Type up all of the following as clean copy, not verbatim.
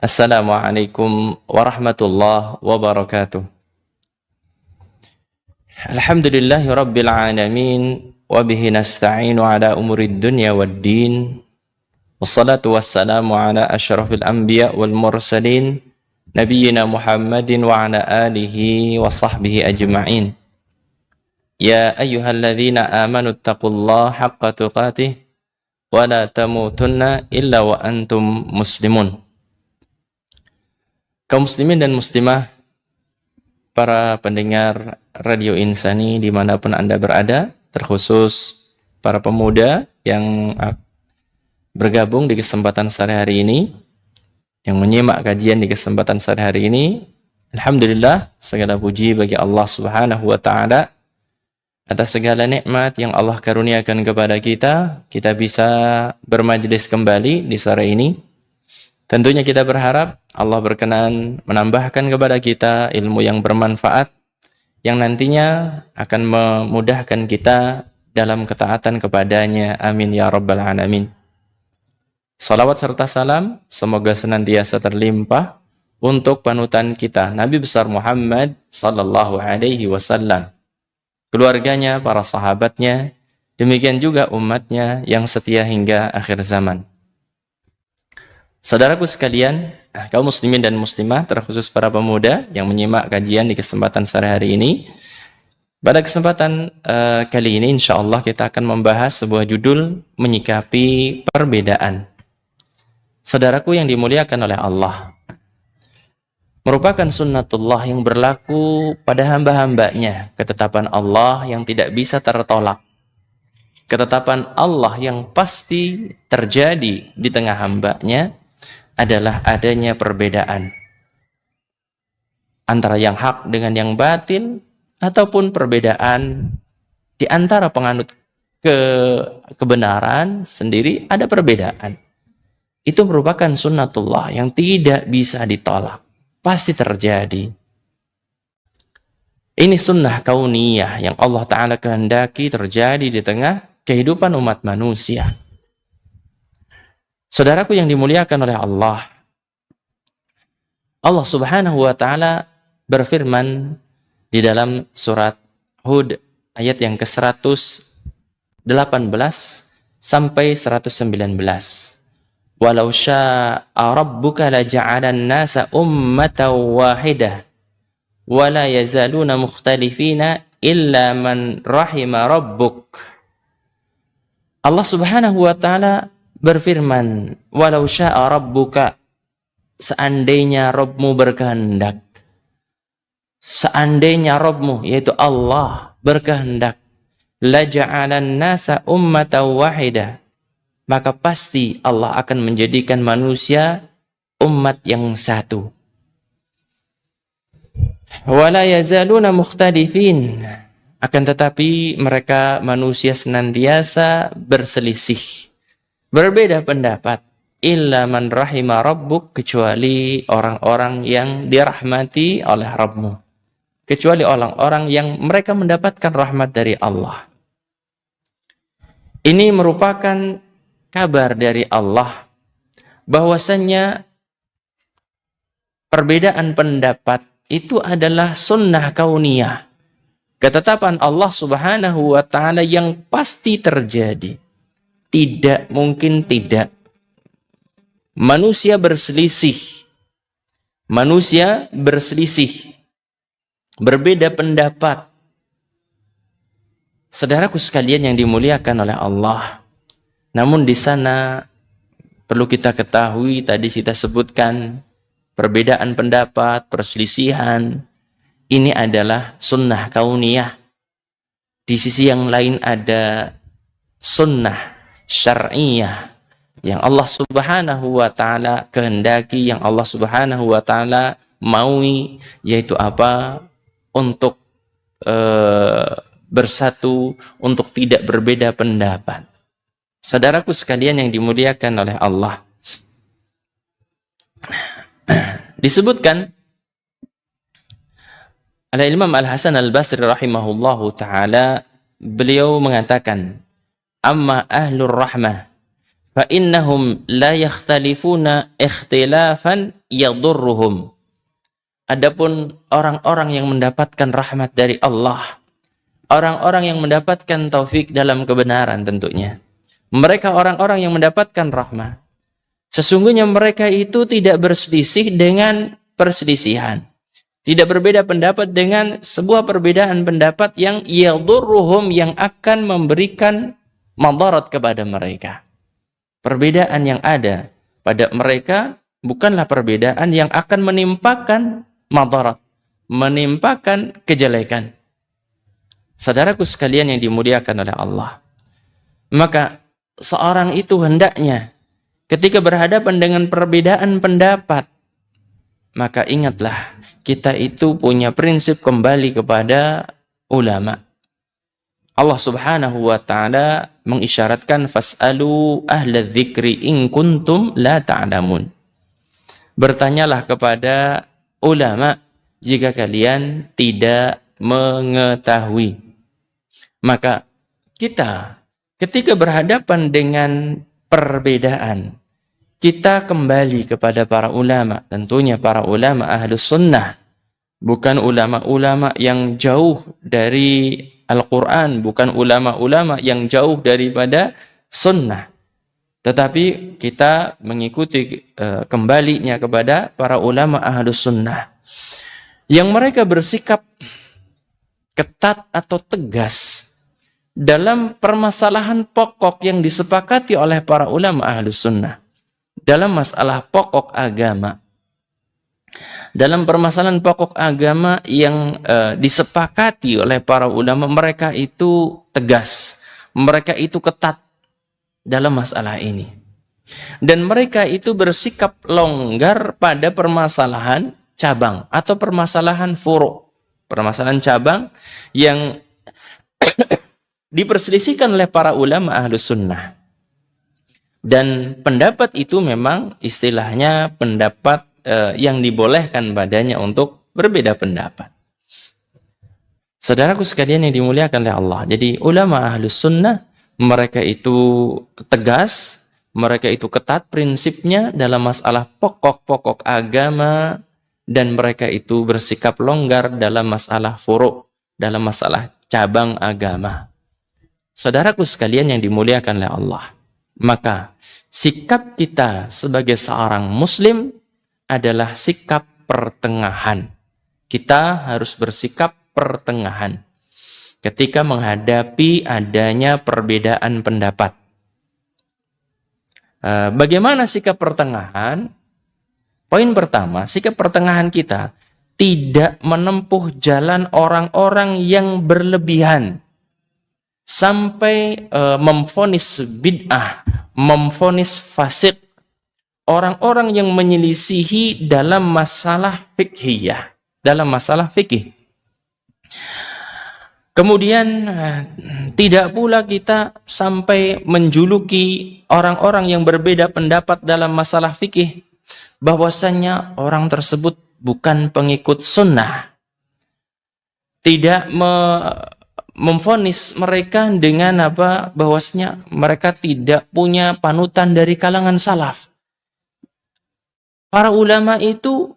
Assalamualaikum warahmatullahi wabarakatuh. Alhamdulillahi rabbil alamin wa bihi nasta'inu ala umurid dunya waddin. Wassalatu wassalamu ala asyrafil anbiya wal mursalin nabiyyina Muhammadin wa ala alihi wa sahbihi ajma'in. Ya ayyuhalladzina amanu taqullaha haqqa tuqatih wa la tamutunna illa wa antum muslimun. Kaum muslimin dan muslimah, para pendengar Radio Insani dimanapun Anda berada, terkhusus para pemuda yang bergabung di kesempatan sore hari ini, yang menyimak kajian di kesempatan sore hari ini. Alhamdulillah, segala puji bagi Allah Subhanahu wa Ta'ala atas segala nikmat yang Allah karuniakan kepada kita. Kita bisa bermajlis kembali di sore ini. Tentunya kita berharap Allah berkenan menambahkan kepada kita ilmu yang bermanfaat, yang nantinya akan memudahkan kita dalam ketaatan kepadanya. Amin ya rabbal alamin. Salawat serta salam semoga senantiasa terlimpah untuk panutan kita, Nabi besar Muhammad sallallahu alaihi wasallam, keluarganya, para sahabatnya, demikian juga umatnya yang setia hingga akhir zaman. Saudaraku sekalian, kaum muslimin dan muslimah, terkhusus para pemuda yang menyimak kajian di kesempatan sore hari ini. Pada kesempatan kali ini insyaallah kita akan membahas sebuah judul, menyikapi perbedaan. Saudaraku yang dimuliakan oleh Allah, merupakan sunnatullah yang berlaku pada hamba-hambanya, ketetapan Allah yang tidak bisa tertolak, ketetapan Allah yang pasti terjadi di tengah hambanya adalah adanya perbedaan antara yang hak dengan yang batil, ataupun perbedaan di antara penganut kebenaran sendiri, ada perbedaan. Itu merupakan sunnatullah yang tidak bisa ditolak, pasti terjadi. Ini sunnah kauniyah yang Allah Ta'ala kehendaki terjadi di tengah kehidupan umat manusia. Saudaraku yang dimuliakan oleh Allah, Allah Subhanahu wa Ta'ala berfirman di dalam surat Hud ayat yang ke-118 sampai 119. Walau syaa rabbuka laja'alan nasa ummatan wahidah wa la yazaluna mukhtalifina illa man rahima rabbuk. Allah Subhanahu wa Ta'ala berfirman, walau syaa rabbuka, seandainya Rabbmu berkehendak, seandainya Rabbmu yaitu Allah berkehendak, la ja'alan nasa ummatan wahidah, maka pasti Allah akan menjadikan manusia umat yang satu. Wala yazaluna mukhtalifin, akan tetapi mereka manusia senantiasa berselisih, berbeda pendapat, illa man rahima rabbuk, kecuali orang-orang yang dirahmati oleh Rabbmu, kecuali orang-orang yang mereka mendapatkan rahmat dari Allah. Ini merupakan kabar dari Allah bahwasannya perbedaan pendapat itu adalah sunnah kauniyah, ketetapan Allah Subhanahu wa Ta'ala yang pasti terjadi. Tidak mungkin tidak. Manusia berselisih. Manusia berselisih. Berbeda pendapat. Saudaraku sekalian yang dimuliakan oleh Allah. Namun di sana perlu kita ketahui, tadi kita sebutkan, perbedaan pendapat, perselisihan, ini adalah sunnah kauniyah. Di sisi yang lain ada sunnah syar'iyah yang Allah Subhanahu wa Ta'ala kehendaki, yang Allah Subhanahu wa Ta'ala maui, yaitu apa? Untuk bersatu, untuk tidak berbeda pendapat. Saudaraku sekalian yang dimuliakan oleh Allah, disebutkan oleh Imam Al-Hasan Al-Basri rahimahullahu ta'ala, beliau mengatakan, amma ahlur rahmah fa innahum la yakhtalifuna ikhtilafan yadurruhum. Adapun orang-orang yang mendapatkan rahmat dari Allah, orang-orang yang mendapatkan taufik dalam kebenaran tentunya, mereka orang-orang yang mendapatkan rahmat, sesungguhnya mereka itu tidak berselisih dengan perselisihan, tidak berbeda pendapat dengan sebuah perbedaan pendapat yang yadurruhum, yang akan memberikan madarat kepada mereka. Perbedaan yang ada pada mereka bukanlah perbedaan yang akan menimpakan madarat, menimpakan kejelekan. Saudaraku sekalian yang dimuliakan oleh Allah, maka seorang itu hendaknya ketika berhadapan dengan perbedaan pendapat, maka ingatlah, kita itu punya prinsip kembali kepada ulama. Allah Subhanahu wa ta'ala mengisyaratkan fas'alu ahla dzikri in kuntum la ta'lamun. Bertanyalah kepada ulama jika kalian tidak mengetahui. Maka kita ketika berhadapan dengan perbedaan, kita kembali kepada para ulama, tentunya para ulama ahlus sunnah, bukan ulama-ulama yang jauh dari Al-Quran, bukan ulama-ulama yang jauh daripada sunnah, tetapi kita mengikuti kembalinya kepada para ulama ahlus sunnah yang mereka bersikap ketat atau tegas dalam permasalahan pokok yang disepakati oleh para ulama ahlus sunnah, dalam masalah pokok agama, dalam permasalahan pokok agama yang disepakati oleh para ulama. Mereka itu tegas, mereka itu ketat dalam masalah ini, dan mereka itu bersikap longgar pada permasalahan cabang atau permasalahan furu', permasalahan cabang yang diperselisihkan oleh para ulama ahlus sunnah. Dan pendapat itu memang istilahnya pendapat yang dibolehkan padanya untuk berbeda pendapat. Saudaraku sekalian yang dimuliakan oleh Allah, jadi ulama ahlus sunnah mereka itu tegas, mereka itu ketat prinsipnya dalam masalah pokok-pokok agama, dan mereka itu bersikap longgar dalam masalah furu', dalam masalah cabang agama. Saudaraku sekalian yang dimuliakan oleh Allah, maka sikap kita sebagai seorang muslim adalah sikap pertengahan. Kita harus bersikap pertengahan ketika menghadapi adanya perbedaan pendapat. Bagaimana sikap pertengahan? Poin pertama, sikap pertengahan kita tidak menempuh jalan orang-orang yang berlebihan sampai memvonis bid'ah, memvonis fasik, orang-orang yang menyelisihi dalam masalah fikhiyah, dalam masalah fikih. Kemudian tidak pula kita sampai menjuluki orang-orang yang berbeda pendapat dalam masalah fikih bahwasanya orang tersebut bukan pengikut sunnah. Tidak memvonis mereka dengan bahwasanya mereka tidak punya panutan dari kalangan salaf. Para ulama itu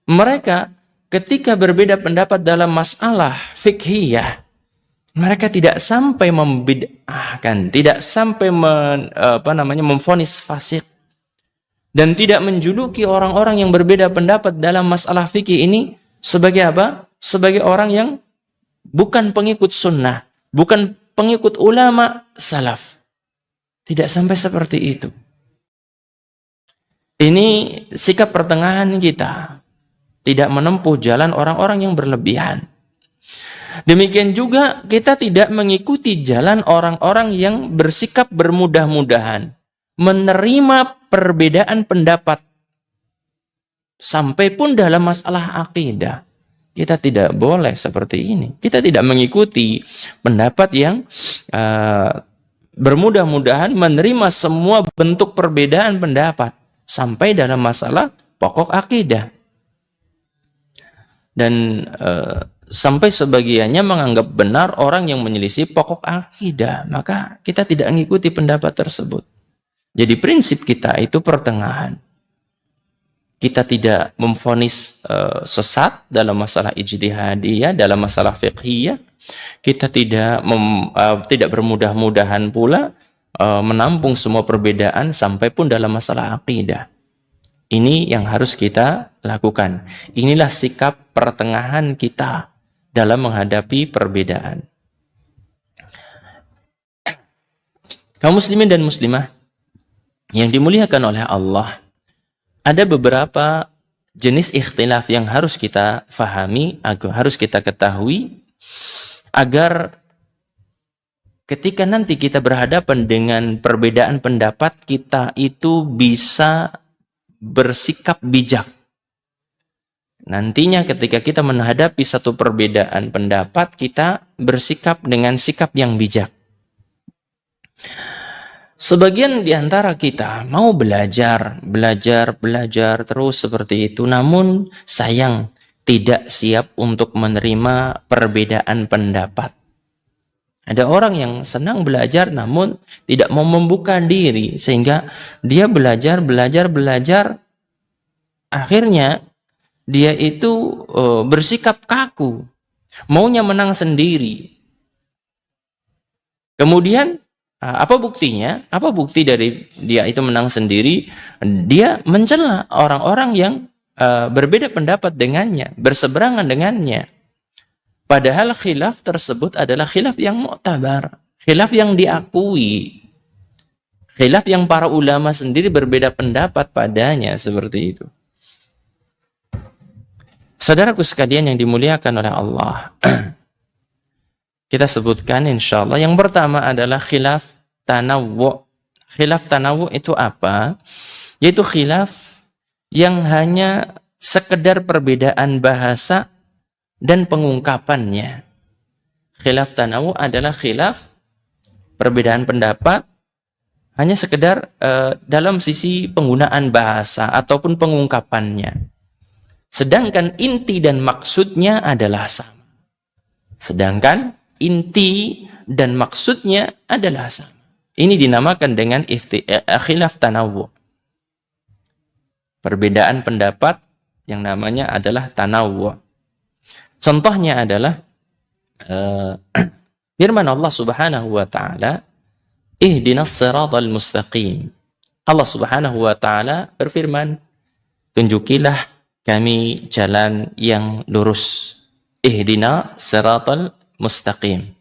mereka ketika berbeda pendapat dalam masalah fikhiyah, mereka tidak sampai membid'ahkan, tidak sampai memvonis fasik, dan tidak menjuluki orang-orang yang berbeda pendapat dalam masalah fikih ini sebagai apa? Sebagai orang yang bukan pengikut sunnah, bukan pengikut ulama salaf. Tidak sampai seperti itu. Ini sikap pertengahan kita, tidak menempuh jalan orang-orang yang berlebihan. Demikian juga kita tidak mengikuti jalan orang-orang yang bersikap bermudah-mudahan, menerima perbedaan pendapat, sampai pun dalam masalah akidah. Kita tidak boleh seperti ini. Kita tidak mengikuti pendapat yang bermudah-mudahan menerima semua bentuk perbedaan pendapat, sampai dalam masalah pokok akidah. Dan sampai sebagiannya menganggap benar orang yang menyelisih pokok akidah, maka kita tidak mengikuti pendapat tersebut. Jadi prinsip kita itu pertengahan. Kita tidak memvonis sesat dalam masalah ijtihadiyah, dalam masalah fiqhiyah. Kita tidak bermudah-mudahan pula menampung semua perbedaan sampai pun dalam masalah akidah. Ini yang harus kita lakukan. Inilah sikap pertengahan kita dalam menghadapi perbedaan. Kaum muslimin dan muslimah yang dimuliakan oleh Allah, ada beberapa jenis ikhtilaf yang harus kita fahami, harus kita ketahui, agar ketika nanti kita berhadapan dengan perbedaan pendapat, kita itu bisa bersikap bijak. Nantinya ketika kita menghadapi satu perbedaan pendapat, kita bersikap dengan sikap yang bijak. Sebagian di antara kita mau belajar terus seperti itu, namun sayang tidak siap untuk menerima perbedaan pendapat. Ada orang yang senang belajar namun tidak mau membuka diri, sehingga dia belajar, akhirnya dia itu bersikap kaku, maunya menang sendiri. Kemudian apa buktinya? Apa bukti dari dia itu menang sendiri? Dia mencela orang-orang yang berbeda pendapat dengannya, berseberangan dengannya. Padahal khilaf tersebut adalah khilaf yang mu'tabar, khilaf yang diakui, khilaf yang para ulama sendiri berbeda pendapat padanya, seperti itu. Saudaraku sekalian yang dimuliakan oleh Allah, kita sebutkan insyaallah. Yang pertama adalah khilaf tanawwu. Khilaf tanawwu itu apa? Yaitu khilaf yang hanya sekedar perbedaan bahasa dan pengungkapannya. Khilaf tanawwu adalah khilaf perbedaan pendapat hanya sekedar dalam sisi penggunaan bahasa ataupun pengungkapannya. Sedangkan inti dan maksudnya adalah sama. Sedangkan inti dan maksudnya adalah sama. Ini dinamakan dengan khilaf tanawwu. Perbedaan pendapat yang namanya adalah tanawwu. Contohnya adalah firman Allah Subhanahu wa taala, ihdinas siratal mustaqim. Allah Subhanahu wa taala berfirman, tunjukilah kami jalan yang lurus. Ihdina siratal mustaqim.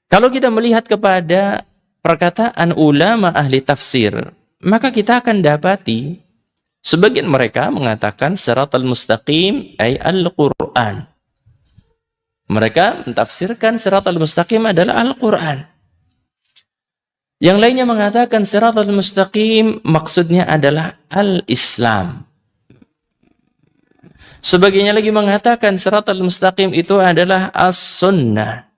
Kalau kita melihat kepada perkataan ulama ahli tafsir, maka kita akan dapati sebagian mereka mengatakan siratal mustaqim ay al-Quran. Mereka mentafsirkan siratal mustaqim adalah Al-Quran. Yang lainnya mengatakan siratal mustaqim maksudnya adalah al-Islam. Sebagiannya lagi mengatakan siratal mustaqim itu adalah as-sunnah.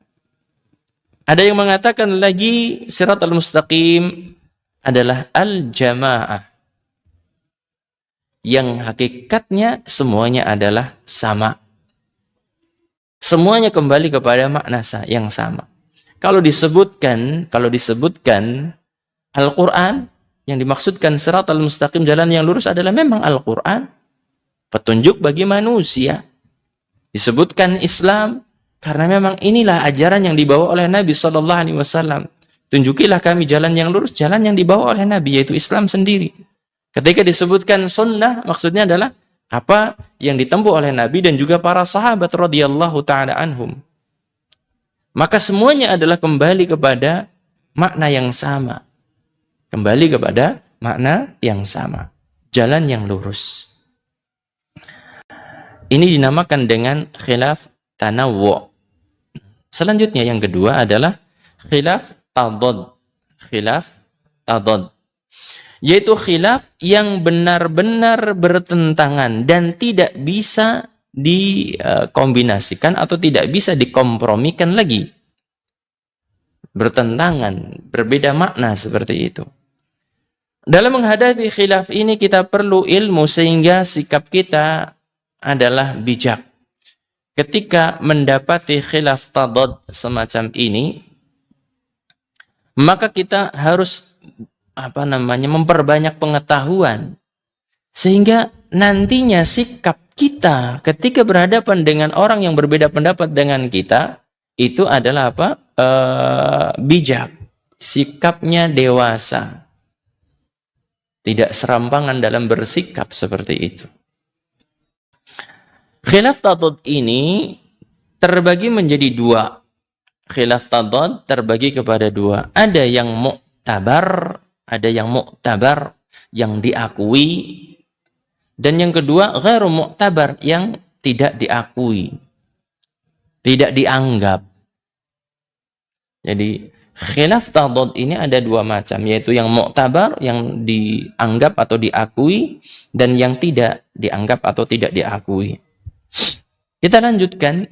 Ada yang mengatakan lagi siratal mustaqim adalah al-jamaah. Yang hakikatnya semuanya adalah sama. Semuanya kembali kepada makna yang sama. Kalau disebutkan Al-Quran, yang dimaksudkan siratal mustaqim, jalan yang lurus, adalah memang Al-Quran, petunjuk bagi manusia. Disebutkan Islam karena memang inilah ajaran yang dibawa oleh Nabi SAW. Tunjukilah kami jalan yang lurus, jalan yang dibawa oleh Nabi, yaitu Islam sendiri. Ketika disebutkan sunnah, maksudnya adalah apa yang ditempuh oleh Nabi dan juga para sahabat radhiyallahu ta'ala anhum. Maka semuanya adalah kembali kepada makna yang sama. Kembali kepada makna yang sama. Jalan yang lurus. Ini dinamakan dengan khilaf tanawwu. Selanjutnya yang kedua adalah khilaf tadad. Khilaf tadad. Yaitu khilaf yang benar-benar bertentangan dan tidak bisa dikombinasikan atau tidak bisa dikompromikan lagi. Bertentangan, berbeda makna seperti itu. Dalam menghadapi khilaf ini kita perlu ilmu sehingga sikap kita adalah bijak. Ketika mendapati khilaf tadad semacam ini, maka kita harus memperbanyak pengetahuan, sehingga nantinya sikap kita ketika berhadapan dengan orang yang berbeda pendapat dengan kita itu adalah bijak, sikapnya dewasa, tidak serampangan dalam bersikap seperti itu. Khilaf tadad ini terbagi menjadi dua. Khilaf tadad terbagi kepada dua. Ada yang mu'tabar, yang diakui, dan yang kedua ghairu mu'tabar, yang tidak diakui, tidak dianggap. Jadi khilaf tadad ini ada dua macam, yaitu yang mu'tabar, yang dianggap atau diakui, dan yang tidak dianggap atau tidak diakui. Kita lanjutkan,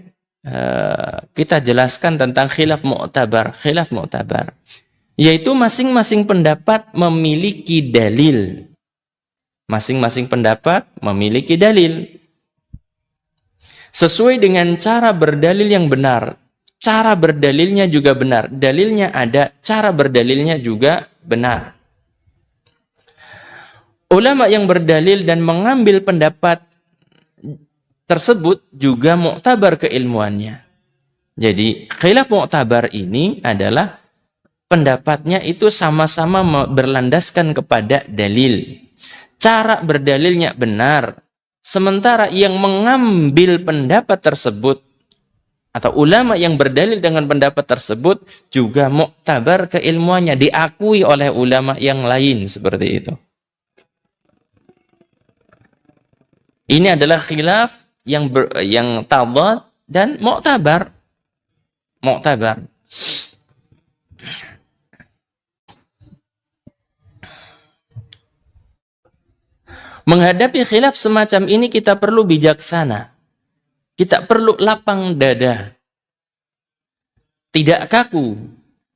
kita jelaskan tentang khilaf mu'tabar. Khilaf mu'tabar yaitu masing-masing pendapat memiliki dalil. Masing-masing pendapat memiliki dalil sesuai dengan cara berdalil yang benar. Cara berdalilnya juga benar. Dalilnya ada, cara berdalilnya juga benar. Ulama yang berdalil dan mengambil pendapat tersebut juga mu'tabar keilmuannya. Jadi khilaf mu'tabar ini adalah pendapatnya itu sama-sama berlandaskan kepada dalil. Cara berdalilnya benar. Sementara yang mengambil pendapat tersebut atau ulama yang berdalil dengan pendapat tersebut juga mu'tabar keilmuannya, diakui oleh ulama yang lain, seperti itu. Ini adalah khilaf yang tadad dan mu'tabar. Mu'tabar. Menghadapi khilaf semacam ini kita perlu bijaksana. Kita perlu lapang dada. Tidak kaku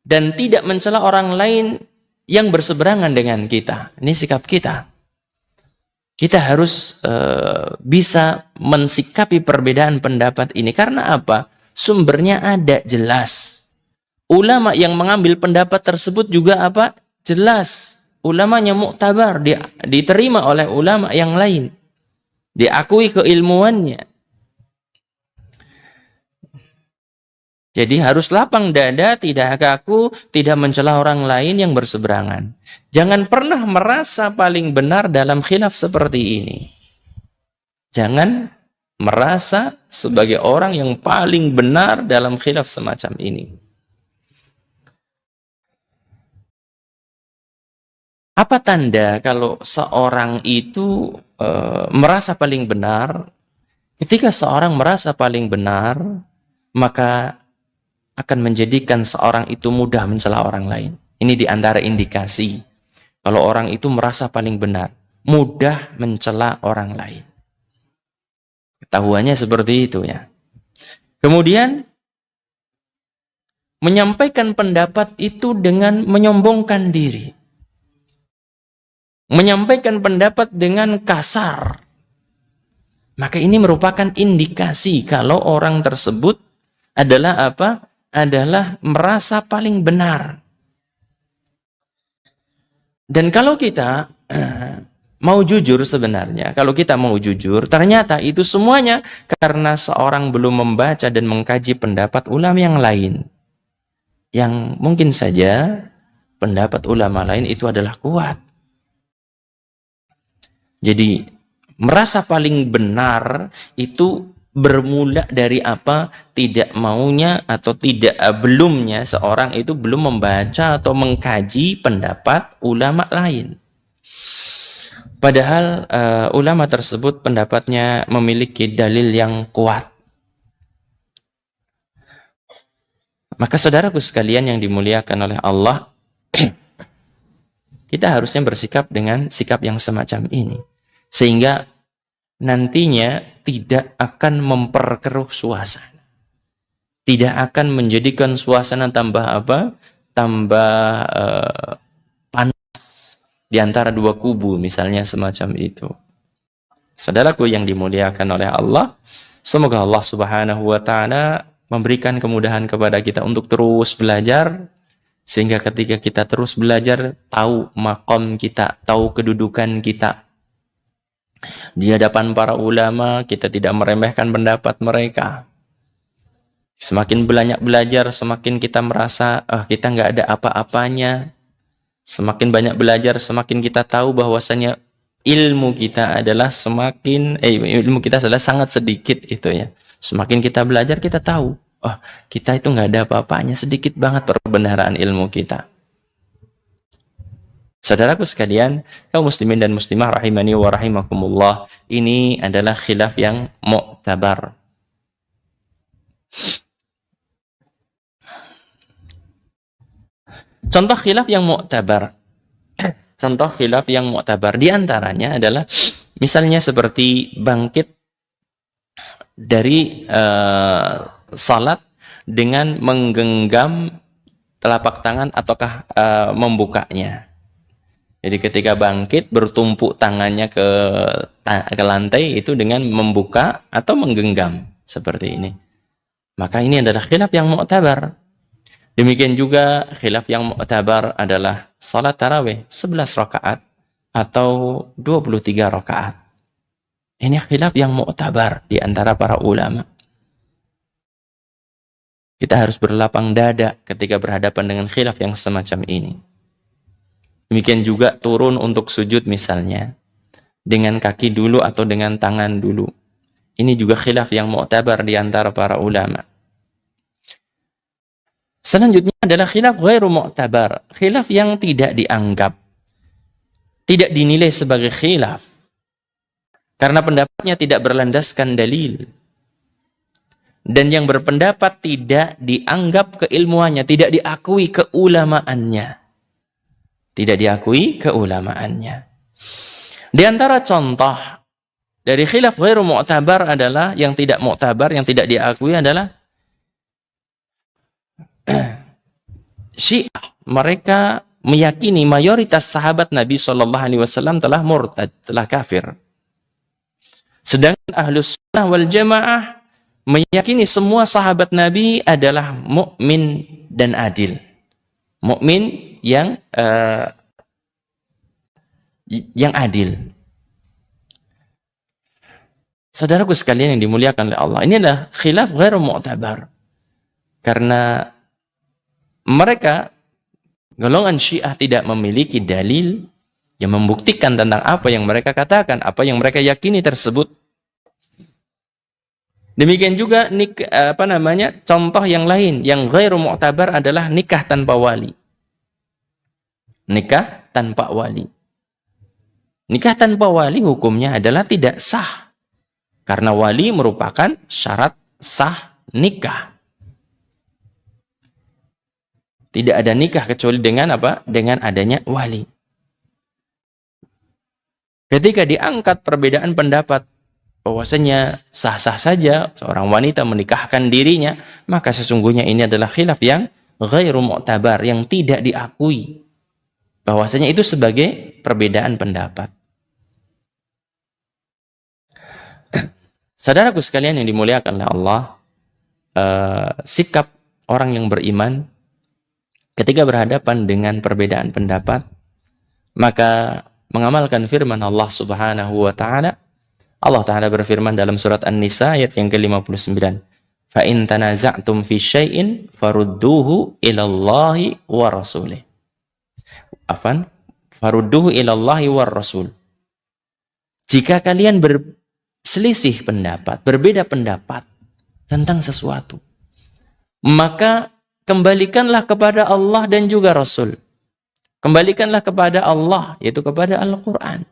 dan tidak mencela orang lain yang berseberangan dengan kita. Ini sikap kita. Kita harus bisa mensikapi perbedaan pendapat ini. Karena apa? Sumbernya ada, jelas. Ulama yang mengambil pendapat tersebut juga jelas. Ulamanya mu'tabar, diterima oleh ulama yang lain. Diakui keilmuannya. Jadi harus lapang dada, tidak kaku, tidak mencela orang lain yang berseberangan. Jangan pernah merasa paling benar dalam khilaf seperti ini. Jangan merasa sebagai orang yang paling benar dalam khilaf semacam ini. Apa tanda kalau seorang itu merasa paling benar? Ketika seorang merasa paling benar, maka akan menjadikan seorang itu mudah mencela orang lain. Ini diantara indikasi kalau orang itu merasa paling benar, mudah mencela orang lain. Ketahuannya seperti itu ya. Kemudian menyampaikan pendapat itu dengan menyombongkan diri. Menyampaikan pendapat dengan kasar. Maka ini merupakan indikasi kalau orang tersebut adalah adalah merasa paling benar. Dan kalau kita mau jujur sebenarnya, kalau kita mau jujur, ternyata itu semuanya karena seorang belum membaca dan mengkaji pendapat ulama yang lain. Yang mungkin saja pendapat ulama lain itu adalah kuat. Jadi merasa paling benar itu bermula dari tidak maunya atau belumnya seorang itu belum membaca atau mengkaji pendapat ulama lain. Padahal ulama tersebut pendapatnya memiliki dalil yang kuat. Maka saudaraku sekalian yang dimuliakan oleh Allah, kita harusnya bersikap dengan sikap yang semacam ini. Sehingga nantinya tidak akan memperkeruh suasana. Tidak akan menjadikan suasana tambah panas di antara dua kubu, misalnya semacam itu. Saudaraku yang dimuliakan oleh Allah, semoga Allah Subhanahu wa taala memberikan kemudahan kepada kita untuk terus belajar Sehingga ketika kita terus belajar, tahu makom kita, tahu kedudukan kita. Di hadapan para ulama, kita tidak meremehkan pendapat mereka. Semakin banyak belajar, semakin kita merasa, kita nggak ada apa-apanya. Semakin banyak belajar, semakin kita tahu bahwasanya ilmu kita adalah ilmu kita adalah sangat sedikit gitu ya. Semakin kita belajar, kita tahu, kita itu nggak ada apa-apanya, sedikit banget perbendaharaan ilmu kita. Saudaraku sekalian, kaum muslimin dan muslimah rahimani wa rahimakumullah, ini adalah khilaf yang mu'tabar. Contoh khilaf yang mu'tabar. Contoh khilaf yang mu'tabar di antaranya adalah misalnya seperti bangkit dari salat dengan menggenggam telapak tangan ataukah membukanya. Jadi ketika bangkit bertumpuk tangannya ke lantai itu dengan membuka atau menggenggam seperti ini. Maka ini adalah khilaf yang mu'tabar. Demikian juga khilaf yang mu'tabar adalah salat tarawih 11 rakaat atau 23 rakaat. Ini khilaf yang mu'tabar di antara para ulama. Kita harus berlapang dada ketika berhadapan dengan khilaf yang semacam ini. Demikian juga turun untuk sujud misalnya, dengan kaki dulu atau dengan tangan dulu. Ini juga khilaf yang mu'tabar di antara para ulama. Selanjutnya adalah khilaf ghairu mu'tabar, khilaf yang tidak dianggap, tidak dinilai sebagai khilaf, karena pendapatnya tidak berlandaskan dalil. Dan yang berpendapat tidak dianggap keilmuannya, tidak diakui keulamaannya. Tidak diakui keulamaannya. Di antara contoh dari khilaf ghairu mu'tabar adalah, yang tidak mu'tabar, yang tidak diakui adalah Syiah. Mereka meyakini mayoritas sahabat Nabi SAW telah murtad, telah kafir. Sedangkan Ahlus Sunnah wal Jamaah meyakini semua sahabat Nabi adalah mukmin dan adil. Mukmin yang adil. Saudaraku sekalian yang dimuliakan oleh Allah, ini adalah khilaf ghairu mu'tabar. Karena mereka, golongan Syiah, tidak memiliki dalil yang membuktikan tentang apa yang mereka katakan, apa yang mereka yakini tersebut. Demikian juga contoh yang lain yang ghairu mu'tabar adalah nikah tanpa wali. Nikah tanpa wali. Nikah tanpa wali hukumnya adalah tidak sah. Karena wali merupakan syarat sah nikah. Tidak ada nikah kecuali dengan apa? Dengan adanya wali. Ketika diangkat perbedaan pendapat bahwasanya sah-sah saja seorang wanita menikahkan dirinya, maka sesungguhnya ini adalah khilaf yang ghairu mu'tabar, yang tidak diakui bahwasanya itu sebagai perbedaan pendapat. Saudaraku sekalian yang dimuliakan oleh Allah, sikap orang yang beriman ketika berhadapan dengan perbedaan pendapat, maka mengamalkan firman Allah Subhanahu wa taala. Allah Ta'ala berfirman dalam surat An-Nisa ayat yang ke-59. Fa in tanaza'tum fi syai'in farudduhu ilallahi wa rasulih. Farudduhu ilallahi wa rasul. Jika kalian berselisih pendapat, berbeda pendapat tentang sesuatu, maka kembalikanlah kepada Allah dan juga Rasul. Kembalikanlah kepada Allah, yaitu kepada Al-Quran.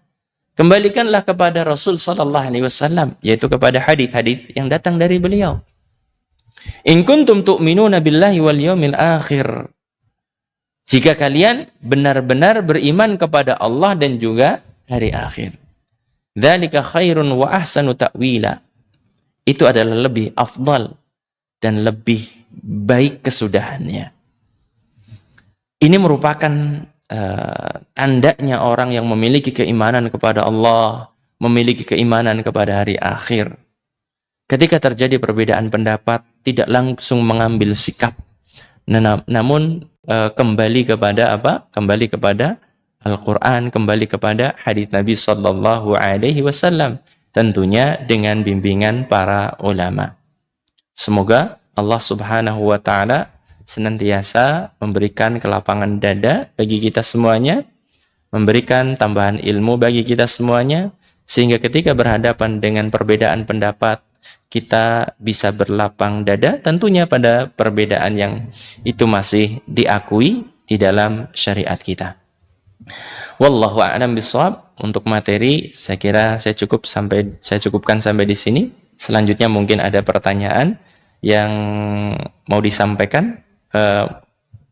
Kembalikanlah kepada Rasul sallallahu alaihi wasallam, yaitu kepada hadis-hadis yang datang dari beliau. In kuntum tu'minuna billahi wal yawmil akhir. Jika kalian benar-benar beriman kepada Allah dan juga hari akhir. Dzalika khairun wa ahsanu ta'wila. Itu adalah lebih afdal dan lebih baik kesudahannya. Ini merupakan tandanya orang yang memiliki keimanan kepada Allah, memiliki keimanan kepada hari akhir. Ketika terjadi perbedaan pendapat, tidak langsung mengambil sikap, Namun kembali kepada apa? Kembali kepada Al-Quran, kembali kepada hadits Nabi Sallallahu Alaihi Wasallam, tentunya dengan bimbingan para ulama. Semoga Allah Subhanahu Wa Taala senantiasa memberikan kelapangan dada bagi kita semuanya, memberikan tambahan ilmu bagi kita semuanya, sehingga ketika berhadapan dengan perbedaan pendapat, kita bisa berlapang dada, tentunya pada perbedaan yang itu masih diakui di dalam syariat kita. Wallahu a'lam bishawab. Untuk materi saya kira saya cukupkan sampai di sini. Selanjutnya mungkin ada pertanyaan yang mau disampaikan.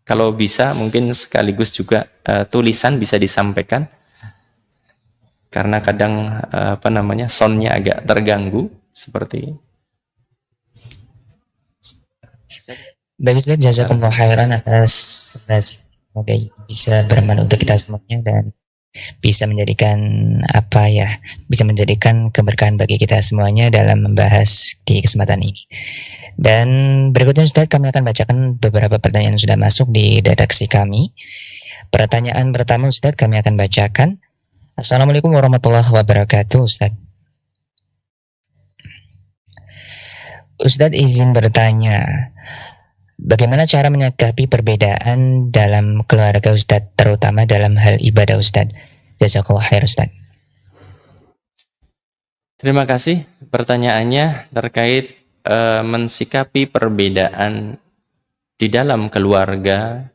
Kalau bisa mungkin sekaligus juga tulisan bisa disampaikan, karena kadang soundnya agak terganggu seperti. Baik Ustaz, jazakumullah khairan atas semoga bisa bermanfaat untuk kita semuanya dan bisa menjadikan bisa menjadikan keberkahan bagi kita semuanya dalam membahas di kesempatan ini. Dan berikutnya Ustaz, kami akan bacakan beberapa pertanyaan yang sudah masuk di redaksi kami. Pertanyaan pertama Ustaz kami akan bacakan. Assalamualaikum warahmatullahi wabarakatuh Ustaz. Ustaz izin bertanya, bagaimana cara menyikapi perbedaan dalam keluarga Ustaz, terutama dalam hal ibadah Ustaz? Jazakallah khair Ustaz. Terima kasih pertanyaannya terkait mensikapi perbedaan di dalam keluarga,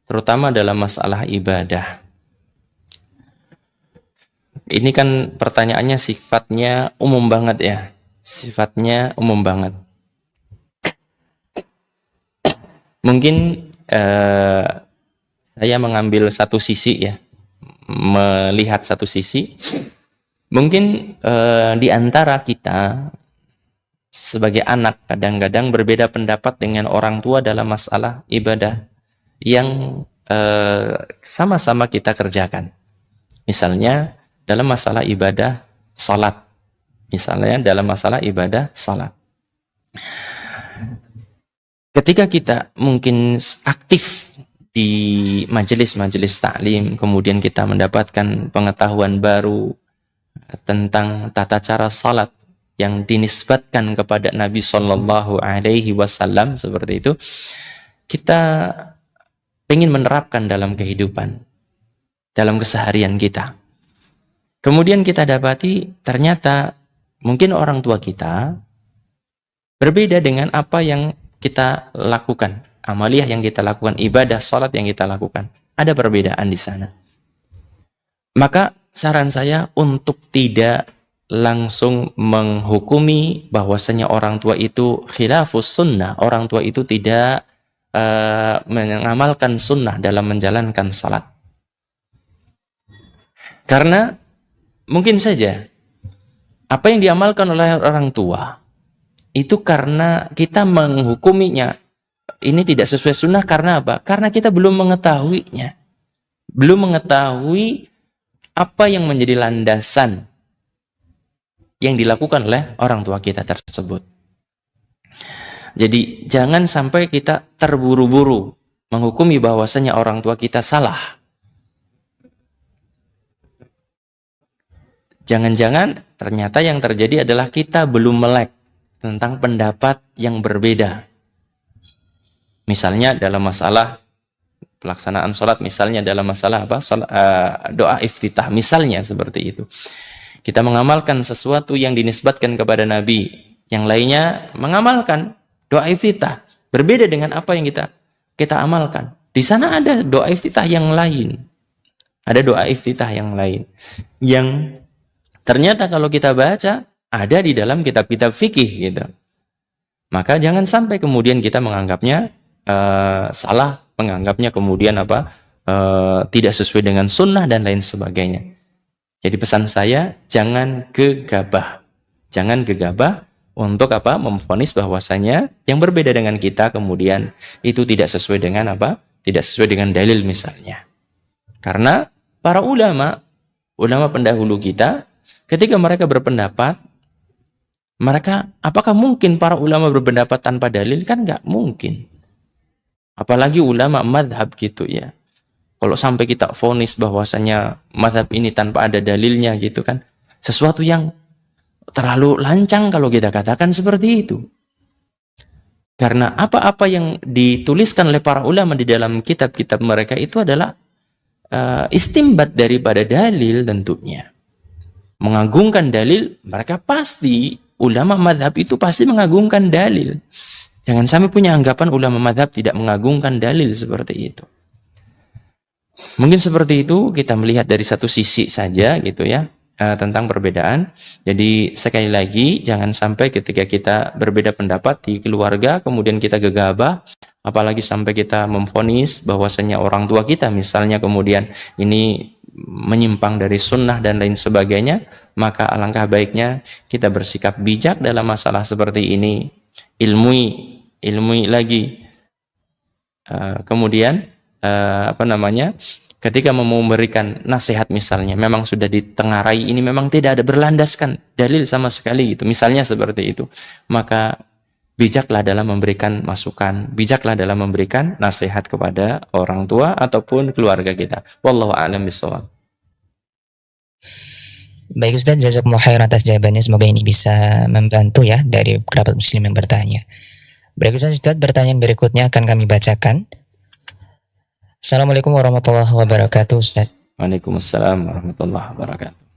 terutama dalam masalah ibadah. Ini kan pertanyaannya sifatnya umum banget ya, sifatnya umum banget. Mungkin saya mengambil satu sisi ya, melihat satu sisi. Mungkin di antara kita sebagai anak kadang-kadang berbeda pendapat dengan orang tua dalam masalah ibadah yang sama-sama kita kerjakan. Misalnya dalam masalah ibadah salat. Misalnya dalam masalah ibadah salat. Ketika kita mungkin aktif di majelis-majelis taklim, kemudian kita mendapatkan pengetahuan baru tentang tata cara salat yang dinisbatkan kepada Nabi Sallallahu Alaihi Wasallam seperti itu, kita ingin menerapkan dalam kehidupan, dalam keseharian kita. Kemudian kita dapati ternyata mungkin orang tua kita berbeda dengan apa yang kita lakukan, amaliyah yang kita lakukan, ibadah salat yang kita lakukan. Ada perbedaan di sana. Maka saran saya untuk tidak langsung menghukumi bahwasanya orang tua itu khilafus sunnah, orang tua itu tidak mengamalkan sunnah dalam menjalankan salat. Karena mungkin saja apa yang diamalkan oleh orang tua itu karena kita menghukuminya ini tidak sesuai sunnah, karena apa? Karena kita belum mengetahuinya, belum mengetahui apa yang menjadi landasan yang dilakukan oleh orang tua kita tersebut. Jadi jangan sampai kita terburu-buru menghukumi bahwasanya orang tua kita salah. Jangan-jangan ternyata yang terjadi adalah kita belum melek tentang pendapat yang berbeda. Misalnya dalam masalah pelaksanaan sholat, misalnya dalam masalah doa iftitah, misalnya seperti itu. Kita mengamalkan sesuatu yang dinisbatkan kepada Nabi, yang lainnya mengamalkan doa iftitah berbeda dengan apa yang kita amalkan. Di sana ada doa iftitah yang lain, ada doa iftitah yang lain yang ternyata kalau kita baca ada di dalam kitab-kitab fikih gitu. Maka jangan sampai kemudian kita menganggapnya salah, menganggapnya kemudian tidak sesuai dengan sunnah dan lain sebagainya. Jadi pesan saya, jangan gegabah. Jangan gegabah untuk memvonis bahwasanya yang berbeda dengan kita kemudian itu tidak sesuai dengan tidak sesuai dengan dalil misalnya. Karena para ulama pendahulu kita, ketika mereka berpendapat, apakah mungkin para ulama berpendapat tanpa dalil? Kan nggak mungkin. Apalagi ulama madhab gitu ya. Kalau sampai kita vonis bahwasanya madhab ini tanpa ada dalilnya gitu kan, sesuatu yang terlalu lancang kalau kita katakan seperti itu. Karena apa-apa yang dituliskan oleh para ulama di dalam kitab-kitab mereka itu adalah istimbat daripada dalil tentunya. Mengagungkan dalil, mereka pasti, ulama madhab itu pasti mengagungkan dalil. Jangan sampai punya anggapan ulama madhab tidak mengagungkan dalil seperti itu. Mungkin seperti itu kita melihat dari satu sisi saja gitu ya, tentang perbedaan. Jadi sekali lagi jangan sampai ketika kita berbeda pendapat di keluarga kemudian kita gegabah, apalagi sampai kita memvonis bahwasanya orang tua kita misalnya kemudian ini menyimpang dari sunnah dan lain sebagainya, maka alangkah baiknya kita bersikap bijak dalam masalah seperti ini, ilmui lagi. Kemudian ketika mau memberikan nasihat misalnya memang sudah ditengarai ini memang tidak ada berlandaskan dalil sama sekali gitu, misalnya seperti itu, maka bijaklah dalam memberikan masukan, bijaklah dalam memberikan nasihat kepada orang tua ataupun keluarga kita. Wallahu a'lam bishawab. Baik Ustaz, jazakumullah khairan atas jawabannya. Semoga ini bisa membantu ya dari kerabat muslim yang bertanya. Baik Ustaz, pertanyaan berikutnya akan kami bacakan. Assalamualaikum warahmatullahi wabarakatuh Ustaz. Waalaikumsalam warahmatullahi wabarakatuh.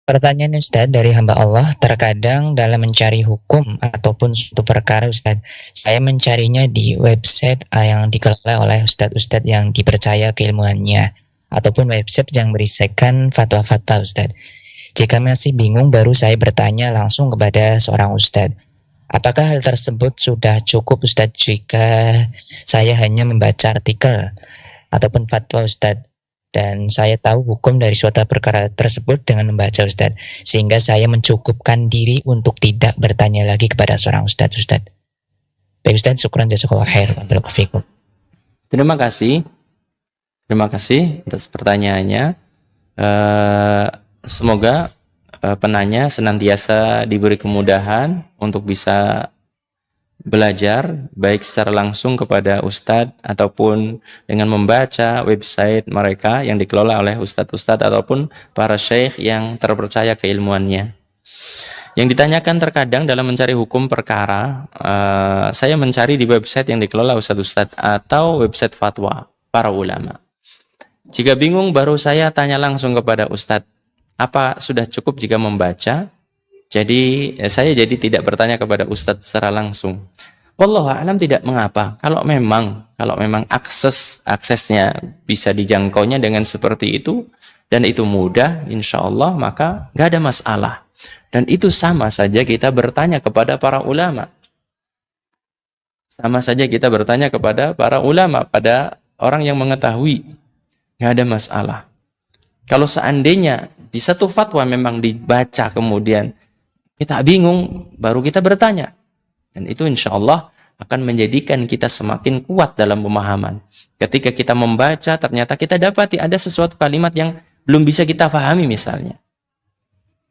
Pertanyaan Ustaz dari hamba Allah, terkadang dalam mencari hukum ataupun suatu perkara Ustaz, saya mencarinya di website yang dikelola oleh Ustadz yang dipercaya keilmuannya, ataupun website yang berisikan fatwa-fatwa Ustaz. Jika masih bingung baru saya bertanya langsung kepada seorang Ustadz. Apakah hal tersebut sudah cukup Ustadz jika saya hanya membaca artikel ataupun fatwa Ustadz? Dan saya tahu hukum dari suatu perkara tersebut dengan membaca Ustadz, sehingga saya mencukupkan diri untuk tidak bertanya lagi kepada seorang Ustadz. Baik Ustadz, syukran jazakallahu khair. Terima kasih atas pertanyaannya. Semoga penanya senantiasa diberi kemudahan untuk bisa belajar baik secara langsung kepada ustadz ataupun dengan membaca website mereka yang dikelola oleh ustadz-ustadz ataupun para syekh yang terpercaya keilmuannya. Yang ditanyakan terkadang dalam mencari hukum perkara, saya mencari di website yang dikelola ustadz-ustadz atau website fatwa para ulama. Jika bingung baru saya tanya langsung kepada ustadz, apa sudah cukup jika membaca? Jadi saya tidak bertanya kepada ustadz secara langsung. Wallahu a'lam, tidak mengapa. Kalau memang aksesnya bisa dijangkaunya dengan seperti itu dan itu mudah, insya Allah maka nggak ada masalah. Dan itu sama saja kita bertanya kepada para ulama. Sama saja kita bertanya kepada para ulama, pada orang yang mengetahui, nggak ada masalah. Kalau seandainya di satu fatwa memang dibaca kemudian kita bingung, baru kita bertanya. Dan itu insya Allah akan menjadikan kita semakin kuat dalam pemahaman. Ketika kita membaca, ternyata kita dapati ada sesuatu kalimat yang belum bisa kita pahami misalnya.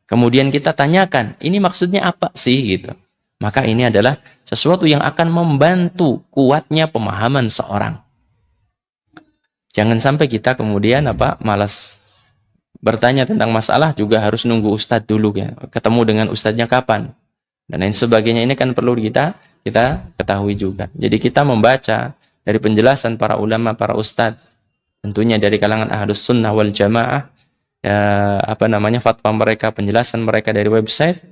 Kemudian kita tanyakan, ini maksudnya apa sih gitu. Maka ini adalah sesuatu yang akan membantu kuatnya pemahaman seorang. Jangan sampai kita kemudian malas bertanya tentang masalah, juga harus nunggu ustadz dulu ya, ketemu dengan ustadznya kapan dan lain sebagainya. Ini kan perlu kita ketahui juga. Jadi kita membaca dari penjelasan para ulama, para ustadz, tentunya dari kalangan ahlus sunnah wal jamaah, fatwa mereka, penjelasan mereka dari website.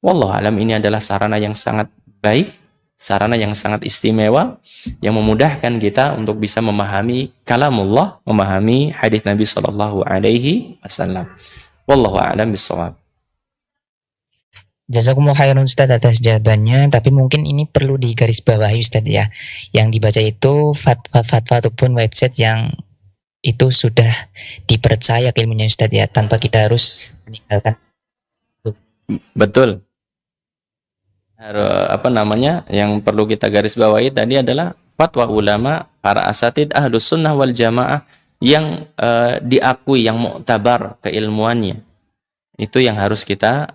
Wallahu alam, ini adalah sarana yang sangat baik, sarana yang sangat istimewa yang memudahkan kita untuk bisa memahami kalamullah, memahami hadis Nabi sallallahu alaihi wasallam. Wallahu a'lam bishawab. Jazakumullah khairan Ustaz atas jawabannya, tapi mungkin ini perlu digarisbawahi Ustaz ya. Yang dibaca itu fatwa-fatwa ataupun website yang itu sudah dipercaya ilmunya Ustaz ya, tanpa kita harus meninggalkan. Betul. Yang perlu kita garis bawahi tadi adalah fatwa ulama, para asatid ahlus sunnah wal jamaah yang diakui, yang muktabar keilmuannya. Itu yang harus kita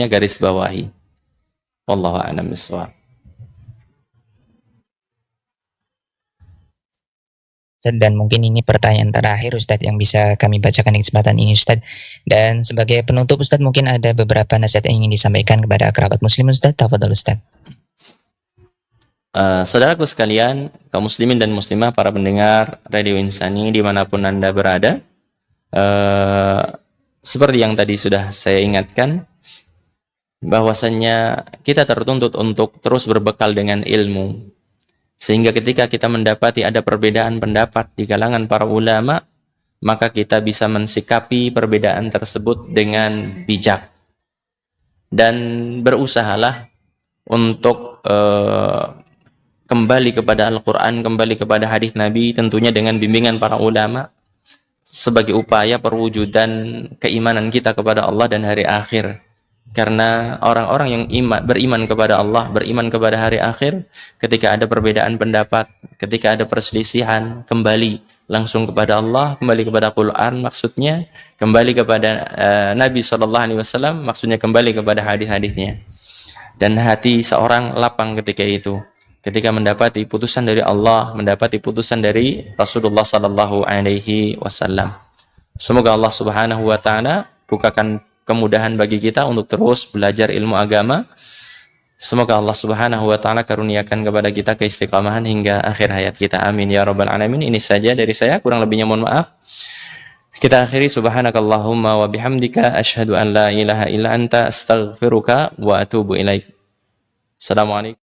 garis bawahi. Wallahu a'lam bishawab. Ustadz, dan mungkin ini pertanyaan terakhir Ustadz yang bisa kami bacakan di kesempatan ini Ustadz. Dan sebagai penutup Ustadz, mungkin ada beberapa nasihat yang ingin disampaikan kepada kerabat muslim Ustadz. Tafadhol Ustadz. Saudaraku sekalian, kaum muslimin dan muslimah, para pendengar Radio Insani dimanapun Anda berada, seperti yang tadi sudah saya ingatkan, bahwasannya kita tertuntut untuk terus berbekal dengan ilmu, sehingga ketika kita mendapati ada perbedaan pendapat di kalangan para ulama, maka kita bisa mensikapi perbedaan tersebut dengan bijak, dan berusahalah untuk kembali kepada Al-Quran, kembali kepada hadis Nabi, tentunya dengan bimbingan para ulama, sebagai upaya perwujudan keimanan kita kepada Allah dan hari akhir. Karena orang-orang yang beriman kepada Allah, beriman kepada hari akhir, ketika ada perbedaan pendapat, ketika ada perselisihan, kembali langsung kepada Allah, kembali kepada Quran, maksudnya kembali kepada Nabi SAW, maksudnya kembali kepada hadis-hadisnya. Dan hati seorang lapang ketika itu, ketika mendapati putusan dari Allah, mendapati putusan dari Rasulullah SAW. Semoga Allah Subhanahu wa Ta'ala bukakan kemudahan bagi kita untuk terus belajar ilmu agama. Semoga Allah Subhanahu wa Ta'ala karuniakan kepada kita keistiqamahan hingga akhir hayat kita. Amin ya rabbal alamin. Ini saja dari saya, kurang lebihnya mohon maaf. Kita akhiri, subhanakallahumma wa bihamdika asyhadu an la ilaha illa anta astaghfiruka wa atubu ilaik. Assalamualaikum.